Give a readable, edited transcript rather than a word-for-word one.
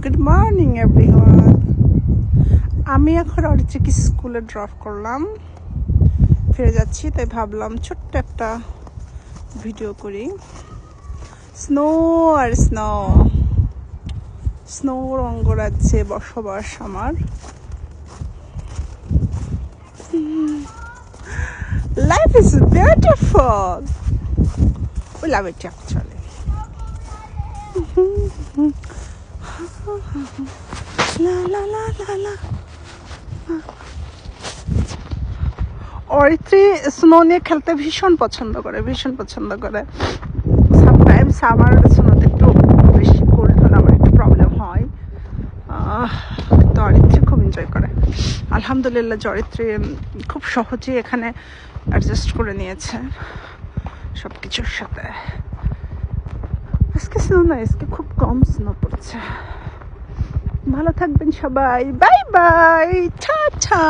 Good morning everyone. আমি এখন অরিত্রিকে স্কুলে ড্রপ করলাম, ফিরে যাচ্ছি, তাই ভাবলাম ছোট্ট একটা ভিডিও করি। স্নো আর স্নো, স্নোর অঙ্গরাজ্যে বসবাস আমার। Life is beautiful, we love it actually. La la la la la. Aritri snow নিয়ে খেলতে ভীষণ পছন্দ করে, ভীষণ পছন্দ করে। সামটাইমস আমার স্নোতে একটু বেশি কোল্ড হলে আমার একটু প্রবলেম হয়, তো অরিত্রি খুব এনজয় করে। আলহামদুলিল্লাহ অরিত্রি খুব সহজেই এখানে অ্যাডজাস্ট করে নিয়েছে সব কিছুর সাথে। আজকে স্নো না, আজকে খুব কম স্নো পড়ছে। ভালো থাকবেন সবাই, বাই বাই, টাটা।